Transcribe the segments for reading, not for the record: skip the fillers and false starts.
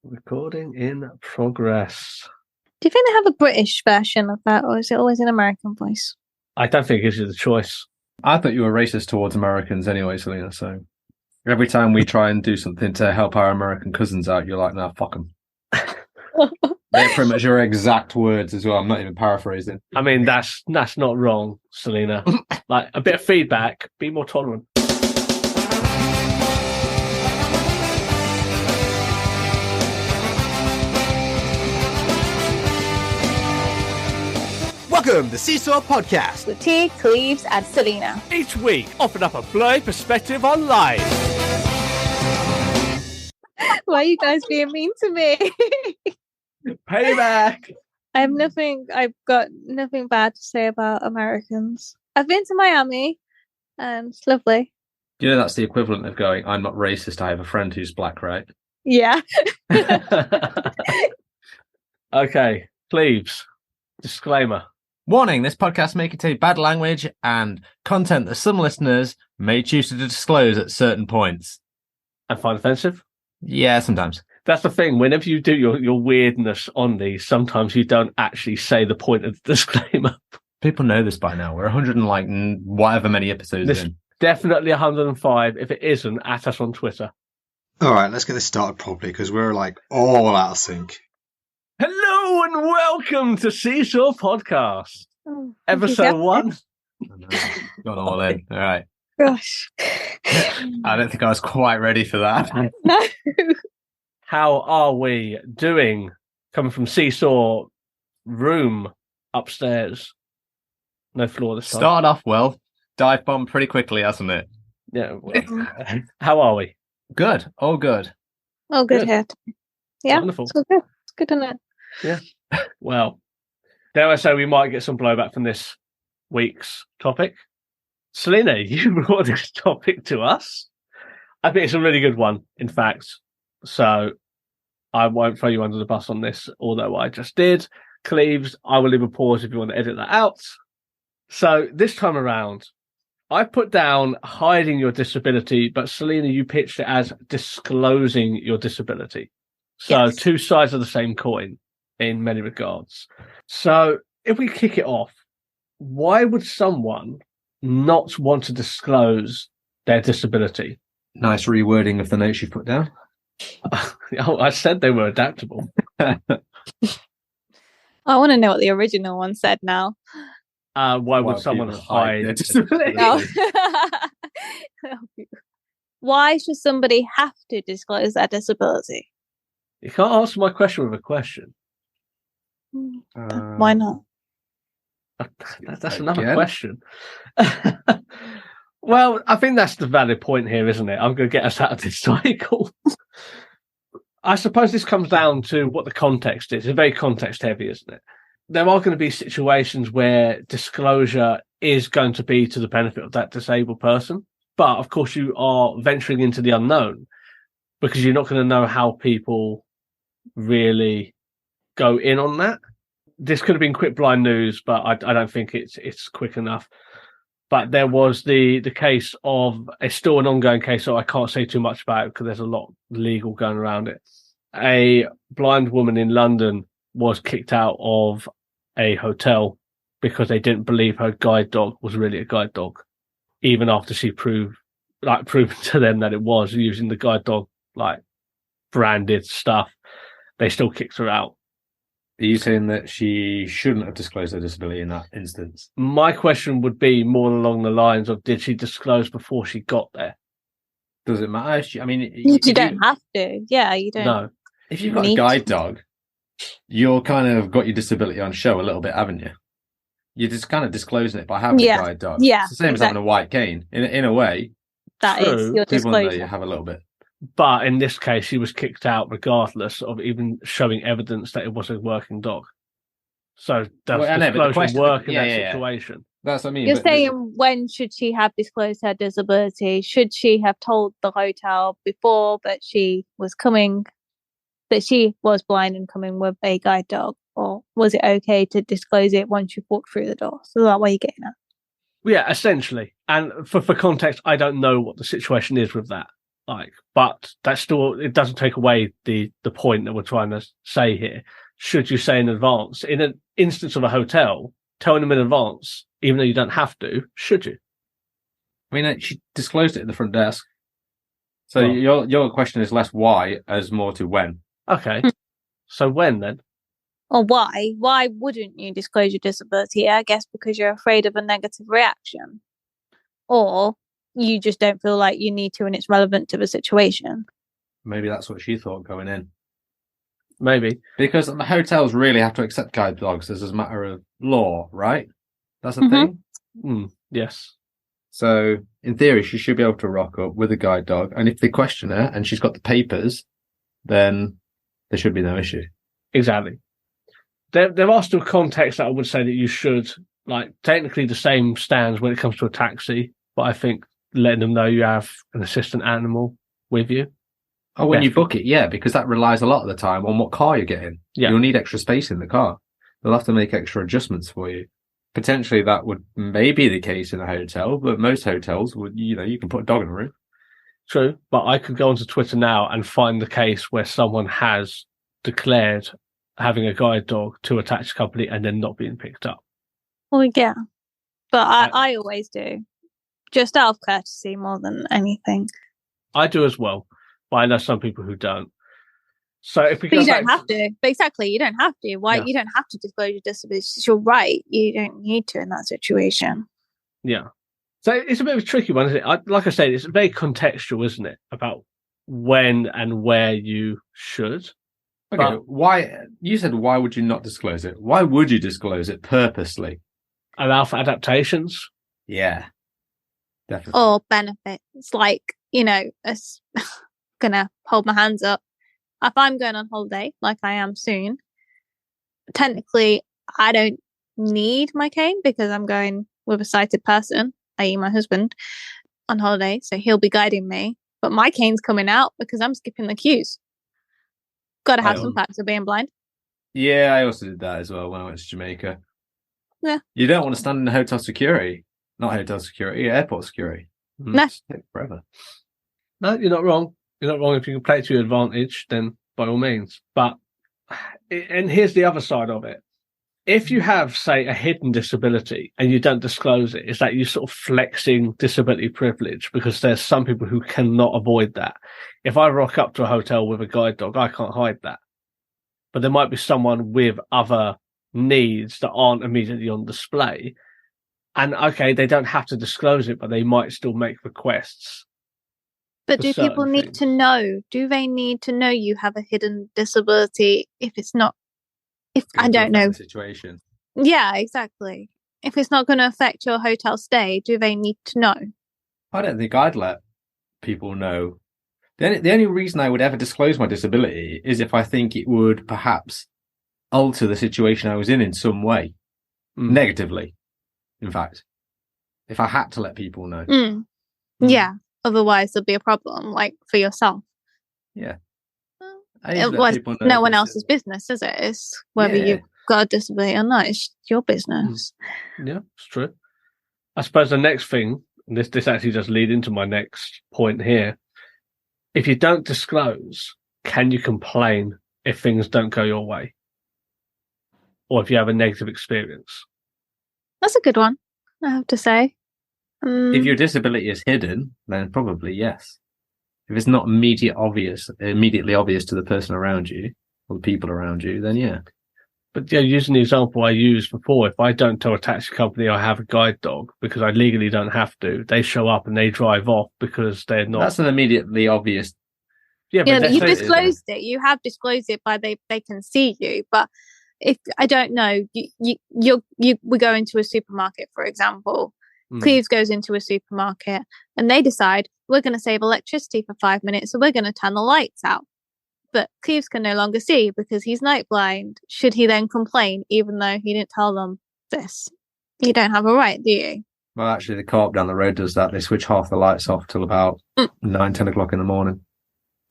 Recording in progress. Do you think they have a British version of that, or is it always an American voice? I don't think it gives you the choice. I thought you were racist towards Americans anyway, Selina, so every time we try and do something to help our American cousins out, you're like, nah, fuck them. They're pretty much your exact words as well. I'm not even paraphrasing. I mean, that's not wrong, Selina. Like, a bit of feedback, be more tolerant. Welcome to See Saw Podcast with T, Cleaves, and Selina. Each week, offering up a blurry perspective on life. Why are you guys being mean to me? Payback! I've got nothing bad to say about Americans. I've been to Miami, and it's lovely. You know, that's the equivalent of going, I'm not racist, I have a friend who's black, right? Yeah. Okay, Cleaves. Disclaimer. Warning, this podcast may contain bad language and content that some listeners may choose to disclose at certain points. And find offensive? Yeah, sometimes. That's the thing. Whenever you do your weirdness on these, sometimes you don't actually say the point of the disclaimer. People know this by now. We're 100 and like whatever many episodes in. Definitely 105. If it isn't, at us on Twitter. All right, let's get this started properly because we're like all out of sync. Hello and welcome to See Saw Podcast. Episode 1. Got all in. All right. Gosh. I don't think I was quite ready for that. No. How are we doing? Coming from See Saw room upstairs. No floor this time. Started off well. Dive bomb pretty quickly, hasn't it? Yeah. Well, how are we? Good. All good. Oh, good here. Yeah. Wonderful. It's good. It's good, isn't it? Yeah. Well, dare I say we might get some blowback from this week's topic. Selina, you brought this topic to us. I think it's a really good one, in fact. So I won't throw you under the bus on this, although I just did. Cleaves, I will leave a pause if you want to edit that out. So this time around, I put down hiding your disability, but Selina, you pitched it as disclosing your disability. So Yes. Two sides of the same coin in many regards. So if we kick it off, why would someone not want to disclose their disability? Nice rewording of the notes you've put down. Oh, I said they were adaptable. I want to know what the original one said now. Why would someone people hide their a disability? Why should somebody have to disclose their disability? You can't answer my question with a question. Why not? That's another Again? question. Well, I think that's the valid point here, isn't it? I'm going to get us out of this cycle. I suppose this comes down to what the context is. It's very context heavy, isn't it? There are going to be situations where disclosure is going to be to the benefit of that disabled person. But of course, you are venturing into the unknown because you're not going to know how people really go in on that. This could have been quick blind news, but I don't think it's quick enough. But there was the case of, it's still an ongoing case, so I can't say too much about it because there's a lot legal going around it. A blind woman in London was kicked out of a hotel because they didn't believe her guide dog was really a guide dog, even after she proved to them that it was, using the guide dog like branded stuff. They still kicked her out. Are you saying that she shouldn't have disclosed her disability in that instance? My question would be more along the lines of, did she disclose before she got there? Does it matter? I mean, You don't have to. Yeah, you don't. No. if you've got a Need guide dog, you're kind of got your disability on show a little bit, haven't you? You're just kind of disclosing it by having a guide dog. Yeah, It's the same as having a white cane. In a way, That is True. your people know you disclosure. have a little bit. But in this case, she was kicked out regardless of even showing evidence that it was a working dog. So does Well, I know, but the disclosure question- work in yeah, that yeah, yeah. situation? That's what I mean. You're but saying when should she have disclosed her disability? Should she have told the hotel before that she was coming, that she was blind and coming with a guide dog? Or was it okay to disclose it once you walked through the door? So that way you're getting at. Yeah, essentially. And for context, I don't know what the situation is with that. Like, but that's still, it doesn't take away the point that we're trying to say here. Should you say in advance, in an instance of a hotel, telling them in advance, even though you don't have to, should you? I mean, she disclosed it at the front desk. So your question is less why as more to when. Okay. So when then? Or why? Why wouldn't you disclose your disability? I guess because you're afraid of a negative reaction. Or you just don't feel like you need to and it's relevant to the situation. Maybe that's what she thought going in. Maybe. Because the hotels really have to accept guide dogs as a matter of law, right? That's a thing? Yes. So, in theory, she should be able to rock up with a guide dog. And if they question her and she's got the papers, then there should be no issue. Exactly. There are still contexts that I would say that you should, like, technically the same stands when it comes to a taxi, but I think letting them know you have an assistant animal with you. Oh, when you book it, yeah, because that relies a lot of the time on what car you're getting. Yeah. You'll need extra space in the car. They'll have to make extra adjustments for you. Potentially that would may be the case in a hotel, but most hotels would, you can put a dog in a room. True, but I could go onto Twitter now and find the case where someone has declared having a guide dog to a taxi company and then not being picked up. Well, yeah, but I always do, just out of courtesy more than anything. I do as well, but I know some people who don't. So if we but you don't have to. But exactly, you don't have to. Why? Yeah. You don't have to disclose your disability. It's your right. You don't need to in that situation. Yeah. So it's a bit of a tricky one, isn't it? Like I said, it's very contextual, isn't it? About when and where you should. Okay, but why? You said why would you not disclose it? Why would you disclose it purposely? Allow for adaptations. Yeah, definitely. Or benefits, like gonna hold my hands up. If I'm going on holiday, like I am soon, technically I don't need my cane because I'm going with a sighted person, i.e. my husband, on holiday, so he'll be guiding me. But my cane's coming out because I'm skipping the queues. Got to have some facts of being blind. Yeah, I also did that as well when I went to Jamaica. Yeah. You don't want to stand in hotel security. Not hotel security, airport security. No. Forever. No, you're not wrong. You're not wrong. If you can play it to your advantage, then by all means. But, and here's the other side of it. If you have, say, a hidden disability and you don't disclose it, is that you sort of flexing disability privilege? Because there's some people who cannot avoid that. If I rock up to a hotel with a guide dog, I can't hide that. But there might be someone with other needs that aren't immediately on display. And okay, they don't have to disclose it, but they might still make requests. But do people need to know? Do they need to know you have a hidden disability if it's not? If I don't know. Situation. Yeah, exactly. If it's not going to affect your hotel stay, do they need to know? I don't think I'd let people know. The only reason I would ever disclose my disability is if I think it would perhaps alter the situation I was in some way. Negatively, in fact. If I had to let people know. Yeah. Otherwise, there'll be a problem, like for yourself. Yeah. It was no one else's business, is it? It's whether you've got a disability or not. It's your business. Yeah, it's true. I suppose the next thing, and this actually does lead into my next point here. If you don't disclose, can you complain if things don't go your way? Or if you have a negative experience? That's a good one, I have to say. If your disability is hidden, then probably yes. If it's not immediately obvious to the person around you or the people around you, then yeah. But yeah, using the example I used before, if I don't tell a taxi company I have a guide dog because I legally don't have to, they show up and they drive off because they're not. That's an immedially obvious. Yeah, but you've disclosed it. You have disclosed it by they can see you. But if I don't know, we go into a supermarket, for example. Cleves goes into a supermarket and they decide we're going to save electricity for 5 minutes, so we're going to turn the lights out. But Cleves can no longer see because he's night blind. Should he then complain even though he didn't tell them this? You don't have a right, do you? Well, actually, the co-op down the road does that. They switch half the lights off till about 9-10 o'clock in the morning,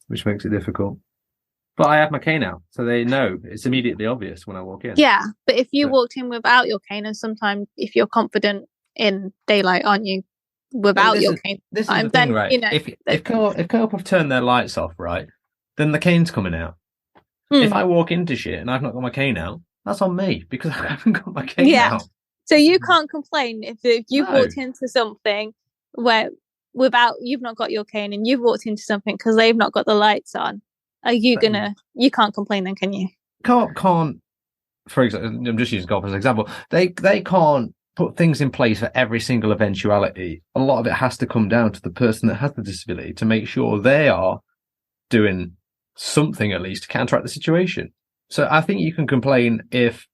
which makes it difficult. But I have my cane out, so they know. It's immediately obvious when I walk in. Yeah, but if you walked in without your cane, and sometimes if you're confident in daylight, aren't you? without your cane. This is the thing, right? If co-op have turned their lights off, right, then the cane's coming out. If I walk into shit and I've not got my cane out, that's on me because I haven't got my cane out. So you can't complain if you've walked into something where you've not got your cane and you've walked into something because they've not got the lights on. Are you you can't complain then, can you? Co-op can't, for example, I'm just using co-op as an example. They can't put things in place for every single eventuality. A lot of it has to come down to the person that has the disability to make sure they are doing something at least to counteract the situation. So I think you can complain if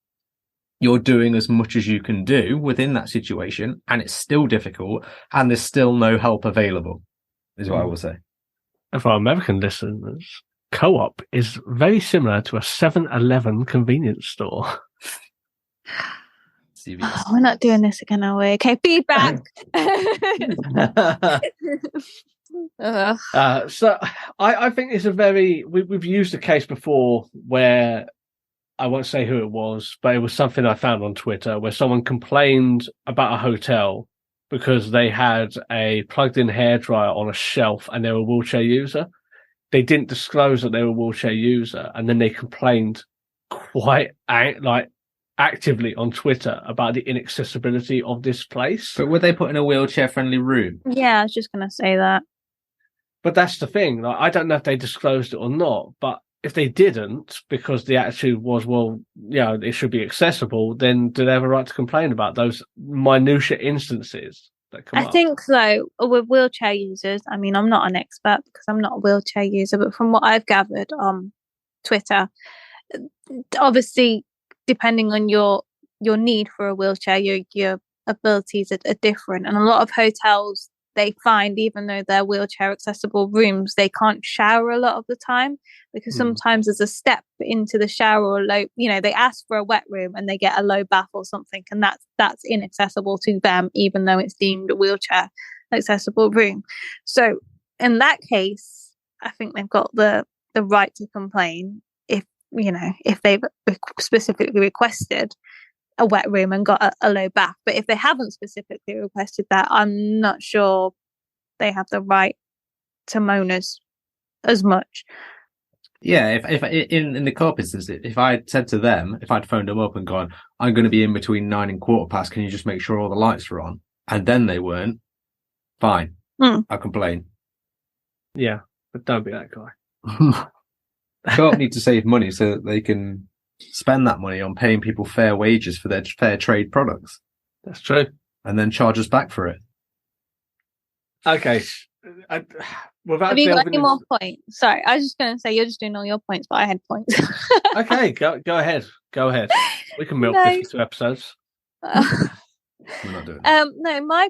you're doing as much as you can do within that situation and it's still difficult and there's still no help available, is what I will say. And for our American listeners, co-op is very similar to a 7-Eleven convenience store. Oh, we're not doing this again, are we? Okay, feedback. So I think it's a very we've used a case before where I won't say who it was, but it was something I found on Twitter where someone complained about a hotel because they had a plugged-in hairdryer on a shelf and they were a wheelchair user. They didn't disclose that they were a wheelchair user, and then they complained quite actively on Twitter about the inaccessibility of this place. But were they put in a wheelchair-friendly room? Yeah, I was just going to say that. But that's the thing. Like, I don't know if they disclosed it or not, but if they didn't, because the attitude was, well, yeah, it should be accessible, then do they have a right to complain about those minutiae instances that come up? I think so. With wheelchair users, I mean, I'm not an expert because I'm not a wheelchair user, but from what I've gathered on Twitter, obviously, depending on your need for a wheelchair, your abilities are different. And a lot of hotels, they find, even though they're wheelchair accessible rooms, they can't shower a lot of the time because sometimes there's a step into the shower or they ask for a wet room and they get a low bath or something, and that's inaccessible to them, even though it's deemed a wheelchair accessible room. So in that case, I think they've got the right to complain if they've specifically requested a wet room and got a low bath. But if they haven't specifically requested that, I'm not sure they have the right to moan as much. Yeah, if in the co-op instance, if I'd said to them, if I'd phoned them up and gone, I'm going to be in between 9 and 15:15, can you just make sure all the lights are on? And then they weren't, fine. I'll complain. Yeah, but don't be that guy. Co-op need to save money so that they can spend that money on paying people fair wages for their fair trade products. That's true. And then charge us back for it. Okay. Have you got any more points? Sorry, I was just going to say you're just doing all your points, but I had points. Okay, go ahead. Go ahead. We can milk 52 episodes. We're not doing it. No, my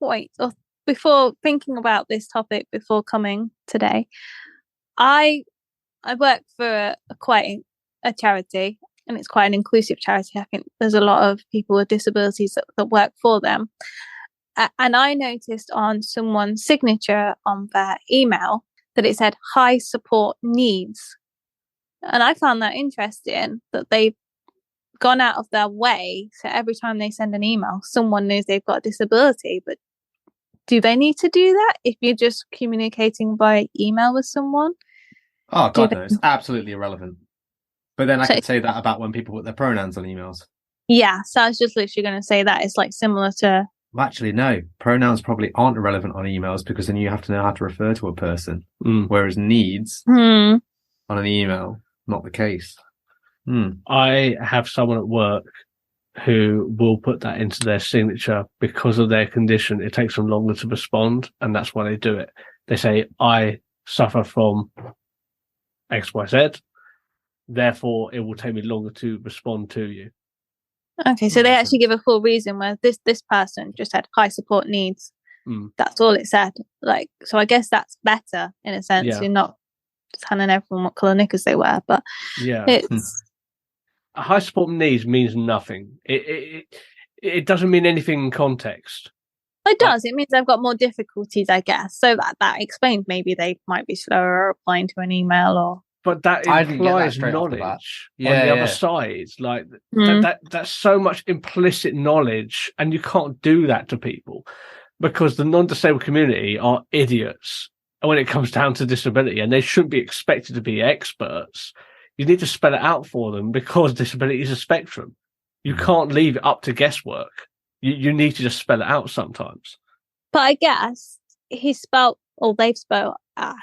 point, or before thinking about this topic before coming today, I work for a charity, and it's quite an inclusive charity. I think there's a lot of people with disabilities that work for them. And I noticed on someone's signature on their email that it said high support needs. And I found that interesting that they've gone out of their way. So every time they send an email, someone knows they've got a disability. But do they need to do that if you're just communicating by email with someone? Oh, God, no, it's absolutely irrelevant. But then I could say that about when people put their pronouns on emails. Yeah, so I was just literally going to say that it's like similar to... Well, actually, no. Pronouns probably aren't irrelevant on emails because then you have to know how to refer to a person. Whereas needs on an email, not the case. I have someone at work who will put that into their signature because of their condition. It takes them longer to respond, and that's why they do it. They say, I suffer from XYZ, therefore it will take me longer to respond to you. Okay, so they actually give a full reason where this person just had high support needs. That's all it said. Like, so I guess that's better in a sense. You're not telling everyone what colour knickers they wear, but it's high support needs means nothing. It doesn't mean anything in context. It does. It means they've got more difficulties, I guess. So that explains maybe they might be slower replying to an email or. But that implies knowledge on the other side. Like that's so much implicit knowledge, and you can't do that to people. because the non-disabled community are idiots when it comes down to disability, and they shouldn't be expected to be experts. You need to spell it out for them because disability is a spectrum. You can't leave it up to guesswork. You need to just spell it out sometimes. But I guess they've spelled, I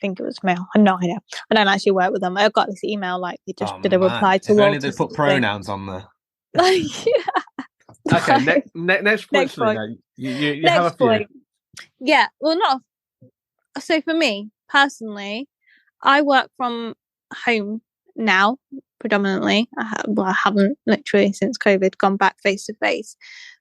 think it was male. I have no idea. I don't actually work with them. I got this email like they just did a reply to If only Walter's they put pronouns on there. Okay, next point, Selina. You have a few. Point. Yeah, well, not. So for me personally, I work from home now predominantly. I haven't literally since COVID gone back face to face.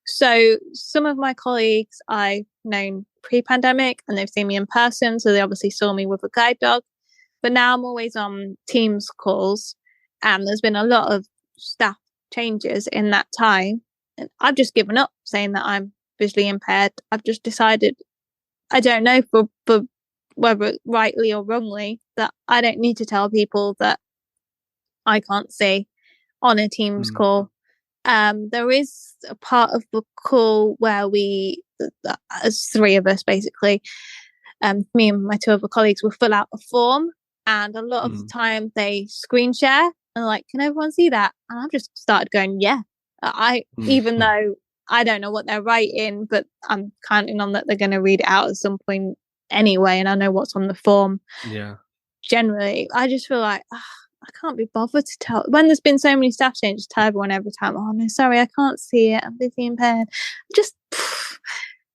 So some of my colleagues I've known pre-pandemic and they've seen me in person, so they obviously saw me with a guide dog. But now I'm always on Teams calls, and there's been a lot of staff changes in that time. And I've just given up saying that I'm visually impaired. I've just decided, I don't know for whether rightly or wrongly, that I don't need to tell people that I can't see on a Teams call. There is a part of the call where we, as three of us basically, me and my two other colleagues will fill out a form, and a lot of the time they screen share and like, can everyone see that? And I've just started going, yeah. Even though I don't know what they're writing, but I'm counting on that they're going to read it out at some point anyway, and I know what's on the form. Yeah. Generally, I just feel like I can't be bothered to tell when there's been so many staff changes. Tell everyone every time, oh no, sorry, I can't see it. I'm visually impaired. Just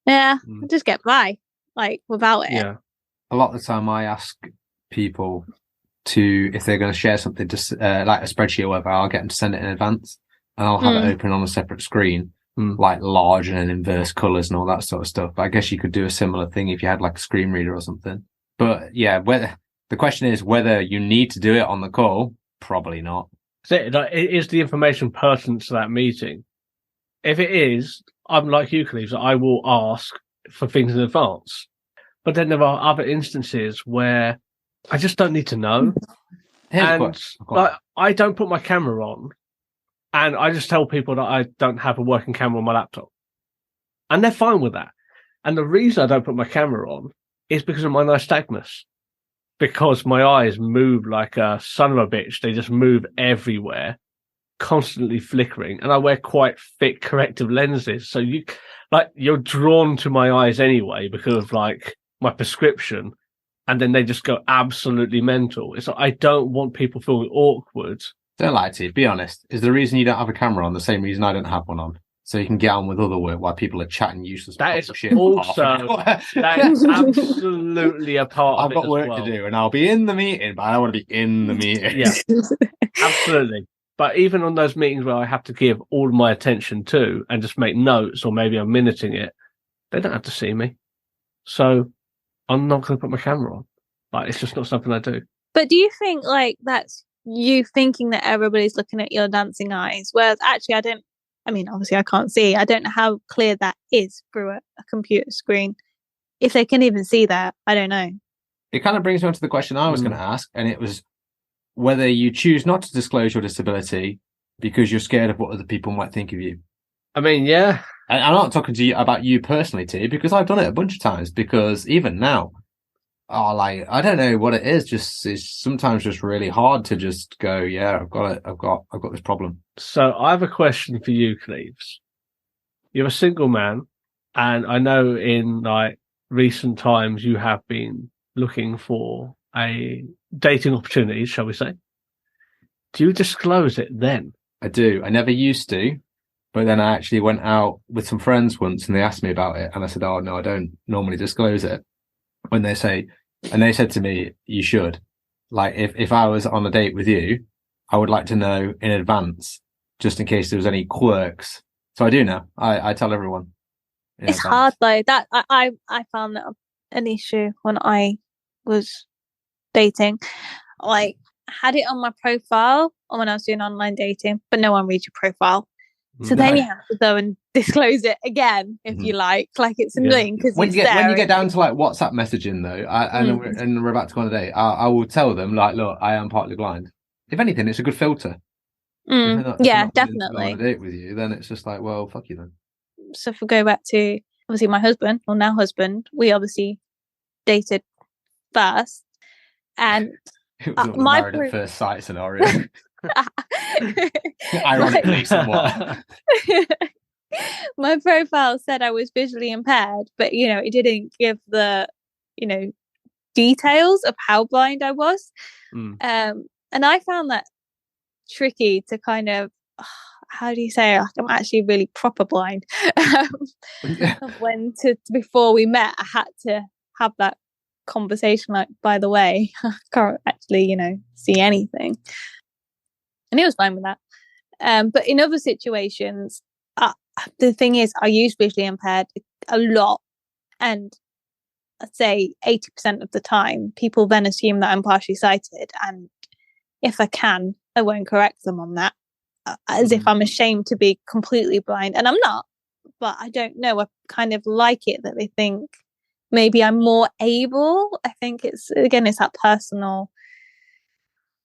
I just get by like without it. Yeah. A lot of the time, I ask people to, if they're going to share something, just like a spreadsheet or whatever, I'll get them to send it in advance. And I'll have it open on a separate screen, like large and in inverse colours and all that sort of stuff. But I guess you could do a similar thing if you had like a screen reader or something. But yeah, the question is whether you need to do it on the call. Probably not. Is the information pertinent to that meeting? If it is, I'm like you, Cleave, I will ask for things in advance. But then there are other instances where I just don't need to know. And like, I don't put my camera on. And I just tell people that I don't have a working camera on my laptop. And they're fine with that. And the reason I don't put my camera on is because of my nystagmus. Because my eyes move like a son of a bitch. They just move everywhere, constantly flickering. And I wear quite thick corrective lenses. So you're drawn to my eyes anyway because of like my prescription. And then they just go absolutely mental. It's like, I don't want people feeling awkward. Don't lie to you. Be honest. Is the reason you don't have a camera on the same reason I don't have one on? So you can get on with other work while people are chatting useless. That is shit also that is absolutely a part of it. I've got work to do, and I'll be in the meeting, but I don't want to be in the meeting. Yeah, absolutely. But even on those meetings where I have to give all of my attention to and just make notes, or maybe I'm minuting it, they don't have to see me. So I'm not going to put my camera on. Like, it's just not something I do. But do you think like that's you thinking that everybody's looking at your dancing eyes, whereas actually obviously I can't see. I don't know how clear that is through a computer screen. If they can even see that, I don't know. It kind of brings me on to the question I was going to ask, and it was whether you choose not to disclose your disability because you're scared of what other people might think of you. I mean, yeah. And I'm not talking to you about you personally, T, because I've done it a bunch of times, because even now, I don't know what it is. It's sometimes just really hard to just go, yeah, I've got it. I've got this problem. So I have a question for you, Cleves. You're a single man, and I know in like recent times you have been looking for a dating opportunity, shall we say? Do you disclose it then? I do. I never used to, but then I actually went out with some friends once, and they asked me about it, and I said, "Oh no, I don't normally disclose it." When they said to me, "You should." Like if I was on a date with you, I would like to know in advance, just in case there was any quirks. So I do now. I tell everyone. It's hard though. That I found that an issue when I was dating. Like, had it on my profile or when I was doing online dating, but no one reads your profile. So then you have to go and disclose it again if you like it's annoying because when you get down to like WhatsApp messaging though, and we're about to go on a date, I will tell them like, look, I am partly blind. If anything, it's a good filter. Yeah, definitely. On a date with you, then it's just like, well, fuck you then. So if we go back to obviously my husband, or now husband, we obviously dated first, and It was all the my married at first sight scenario. Ironically, somewhat. My profile said I was visually impaired, but it didn't give the details of how blind I was. And I found that tricky to kind of, how do you say, like, I'm actually really proper blind. Before we met, I had to have that conversation, like, by the way, I can't actually see anything, and he was fine with that. But in other situations, the thing is, I use visually impaired a lot, and I'd say 80% of the time people then assume that I'm partially sighted, and if I can, I won't correct them on that, as if I'm ashamed to be completely blind, and I'm not. But I don't know, I kind of like it that they think maybe I'm more able. I think it's that personal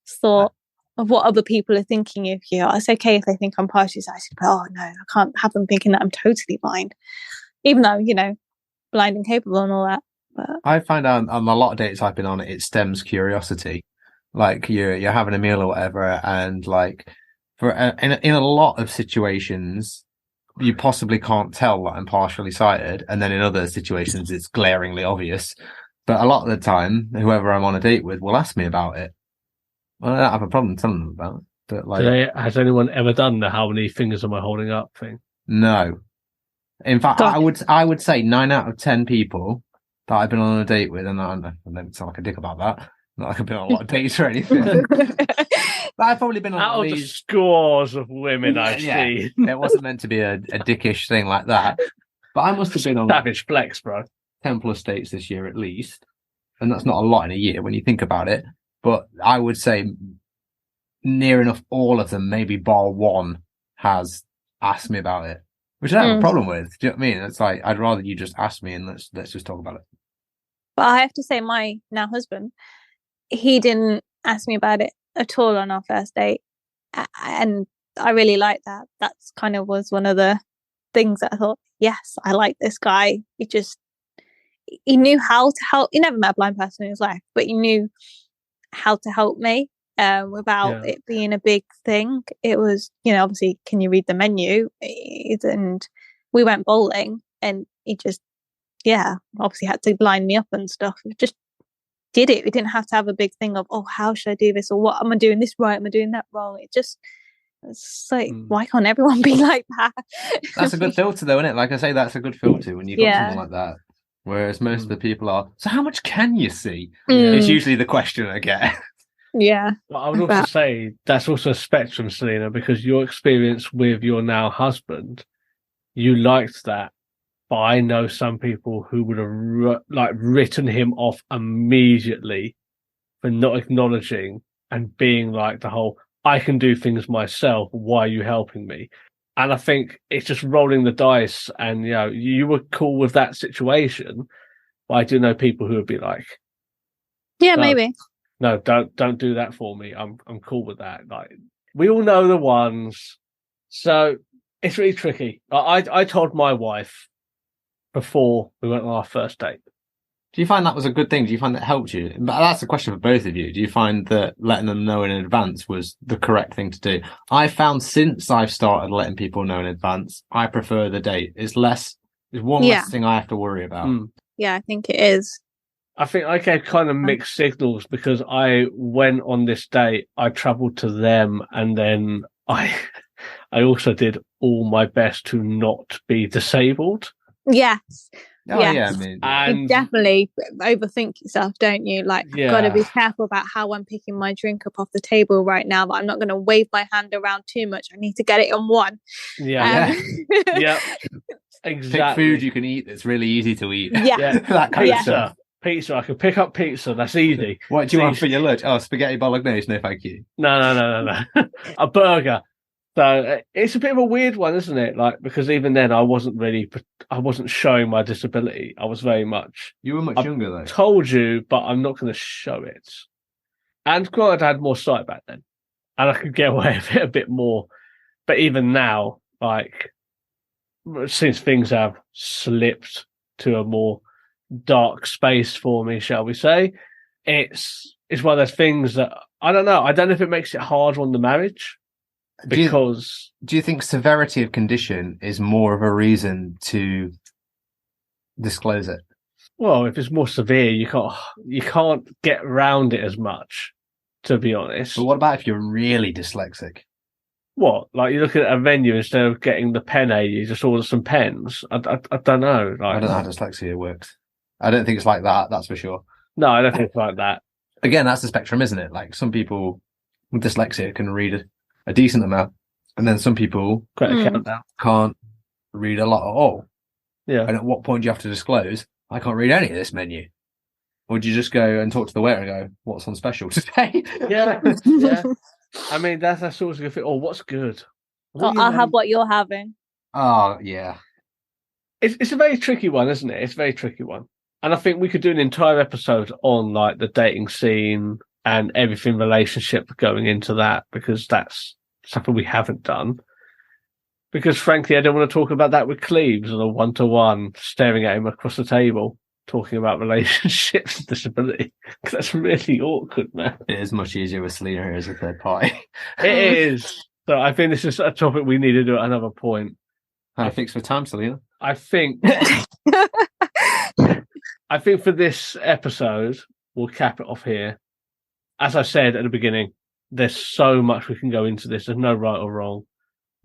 thought of what other people are thinking of you. It's okay if they think I'm partially sighted, but I can't have them thinking that I'm totally blind, even though blind and capable and all that. But I find out on a lot of dates I've been on, it stems curiosity. Like you're having a meal or whatever, and like in a lot of situations, you possibly can't tell that I'm partially sighted, and then in other situations it's glaringly obvious. But a lot of the time, whoever I'm on a date with will ask me about it. Well, I don't have a problem telling them about it. But like, has anyone ever done the "how many fingers am I holding up" thing? No. In fact, I would say 9 out of 10 people that I've been on a date with, and I don't sound like a dick about that. Not like I've been on a lot of dates or anything. But I've probably been on out of the scores of women I've seen. It wasn't meant to be a dickish thing like that. But I must have been on savage flex, bro. 10 plus dates this year at least. And that's not a lot in a year when you think about it. But I would say near enough all of them, maybe bar one, has asked me about it. Which I don't have a problem with. Do you know what I mean? It's like, I'd rather you just ask me and let's just talk about it. But I have to say, my now husband, he didn't ask me about it at all on our first date, and I really like that. That's kind of was one of the things that I thought, yes, I like this guy. He knew how to help. He never met a blind person in his life, but he knew how to help me without it being a big thing. It was, obviously, can you read the menu? And we went bowling, and he just, obviously had to line me up and stuff. We just did it. We didn't have to have a big thing of, how should I do this? Or what am I doing this right? Am I doing that wrong? It's like, why can't everyone be like that? That's a good filter though, isn't it? Like I say, that's a good filter when you've got something like that. Whereas most of the people are, so how much can you see? It's usually the question I get. Yeah. Well, I would also say that's also a spectrum, Selina, because your experience with your now husband, you liked that. But I know some people who would have written him off immediately for not acknowledging and being like the whole, I can do things myself. Why are you helping me? And I think it's just rolling the dice. And, you were cool with that situation. But I do know people who would be like, yeah, maybe. No, don't do that for me. I'm cool with that. Like, we all know the ones. So it's really tricky. I told my wife before we went on our first date. Do you find that was a good thing? Do you find that helped you? But that's a question for both of you. Do you find that letting them know in advance was the correct thing to do? I found since I've started letting people know in advance, I prefer the date. It's less thing I have to worry about. Yeah, I think it is. I think I gave kind of mixed signals because I went on this date, I travelled to them, and then I also did all my best to not be disabled. Yes. Oh, yeah, I mean, you definitely overthink yourself, don't you? Like, I've got to be careful about how I'm picking my drink up off the table right now, but I'm not going to wave my hand around too much. I need to get it on one. Yeah. Exactly. Pick food you can eat that's really easy to eat. Yeah. That kind of stuff. Pizza. I can pick up pizza. That's easy. What do you want for your lunch? Oh, spaghetti bolognese. No, thank you. No. A burger. So it's a bit of a weird one, isn't it? Like, because even then I wasn't showing my disability. I was very much. You were much younger though. Told you, but I'm not going to show it. And granted, I had more sight back then, and I could get away with it a bit more. But even now, like, since things have slipped to a more dark space for me, shall we say, it's one of those things that I don't know. I don't know if it makes it harder on the marriage because. Do you think severity of condition is more of a reason to disclose it? Well, if it's more severe, you can't get around it as much, to be honest. But what about if you're really dyslexic? What? Like you look at a menu instead of getting the pen aid, you just order some pens. I don't know. Like, I don't know how dyslexia works. I don't think it's like that. That's for sure. No, I don't think it's like that. Again, that's the spectrum, isn't it? Like some people with dyslexia can read a decent amount, and then some people can't read a lot at all. Yeah. And at what point do you have to disclose, I can't read any of this menu? Or do you just go and talk to the waiter and go, what's on special today? Yeah. Yeah. I mean, that's a sort of good thing. Oh, what's good? I'll have what you're having. Oh, yeah. It's a very tricky one, isn't it? It's a very tricky one. And I think we could do an entire episode on like the dating scene and everything relationship going into that, because that's something we haven't done. Because frankly, I don't want to talk about that with Cleves on a one-to-one, staring at him across the table, talking about relationships and disability. Because that's really awkward, man. It is much easier with Selina here as a third party. It is. So I think this is a topic we need to do at another point. How fix for time, Selina? I think for this episode, we'll cap it off here. As I said at the beginning, there's so much we can go into this. There's no right or wrong.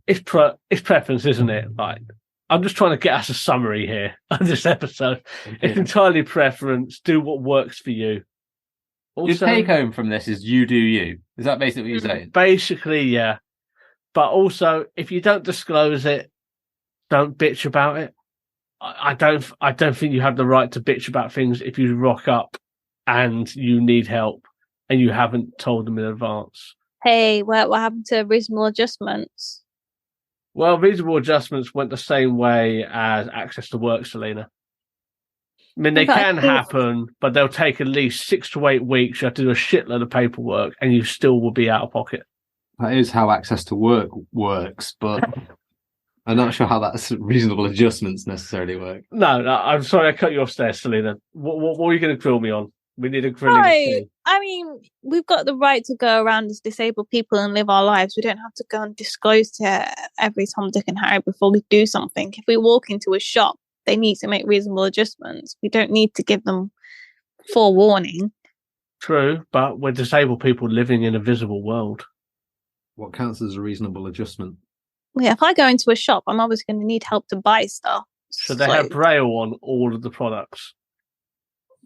It's preference, isn't it? Like, I'm just trying to get us a summary here of this episode. Yeah. It's entirely preference. Do what works for you. Also, your take home from this is you do you. Is that basically what you're saying? Basically, yeah. But also, if you don't disclose it, don't bitch about it. I don't think you have the right to bitch about things if you rock up and you need help and you haven't told them in advance. Hey, what happened to reasonable adjustments? Well, reasonable adjustments went the same way as access to work, Selina. I mean, they can happen, but they'll take at least 6 to 8 weeks. You have to do a shitload of paperwork and you still will be out of pocket. That is how access to work works, but I'm not sure how that's reasonable adjustments necessarily work. No, I'm sorry I cut you off there, Selina. What were you going to grill me on? We need a grilling. Right. I mean, we've got the right to go around as disabled people and live our lives. We don't have to go and disclose to every Tom, Dick and Harry before we do something. If we walk into a shop, they need to make reasonable adjustments. We don't need to give them forewarning. True, but we're disabled people living in a visible world. What counts as a reasonable adjustment? Yeah, if I go into a shop, I'm obviously going to need help to buy stuff. Should they have Braille on all of the products?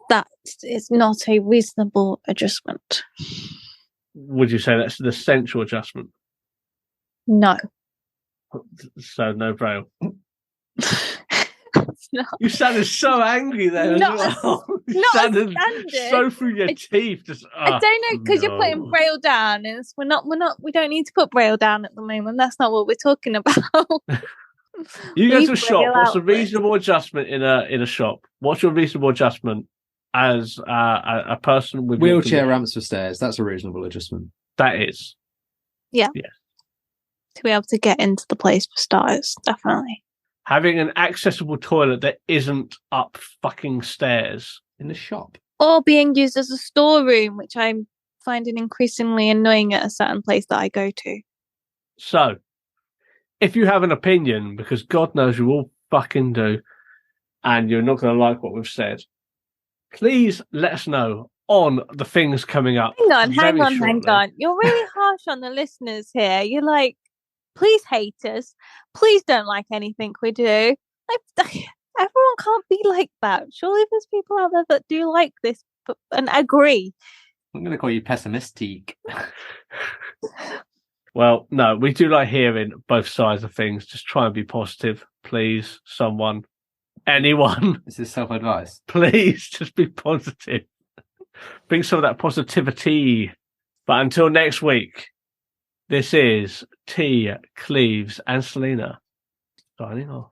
That is not a reasonable adjustment. Would you say that's an essential adjustment? No. So no Braille. No. You sounded so angry there. You sounded so through your teeth. Just, I don't know, because you're putting Braille down. And we don't need to put Braille down at the moment. That's not what we're talking about. You go to a shop. What's a reasonable adjustment in a shop? What's your reasonable adjustment as a person with wheelchair ramps for stairs? That's a reasonable adjustment. That is. Yeah. Yeah. To be able to get into the place for starters, definitely. Having an accessible toilet that isn't up fucking stairs in the shop, or being used as a storeroom, which I'm finding increasingly annoying at a certain place that I go to. So, if you have an opinion, because God knows you all fucking do, and you're not going to like what we've said, please let us know on the things coming up. Hang on. You're really harsh on the listeners here. You're like, please hate us. Please don't like anything we do. Everyone can't be like that. Surely there's people out there that do like this and agree. I'm going to call you pessimistic. Well, no, we do like hearing both sides of things. Just try and be positive, please. Someone, anyone. This is self-advice. Please, just be positive. Bring some of that positivity. But until next week, this is T, Cleves, and Selina signing off.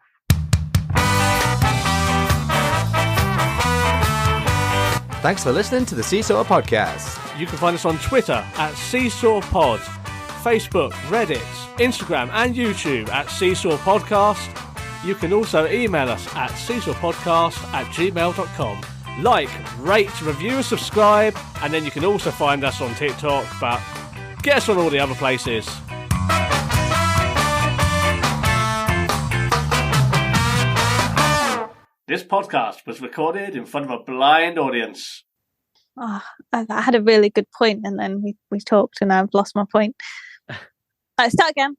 Thanks for listening to the See Saw podcast. You can find us on Twitter at See Saw Pod, Facebook, Reddit, Instagram, and YouTube at See Saw Podcast. You can also email us at seesawpodcast@gmail.com. Like, rate, review, and subscribe, and then you can also find us on TikTok, but get us on all the other places. This podcast was recorded in front of a blind audience. Oh, I had a really good point, and then we talked, and I've lost my point. Start again.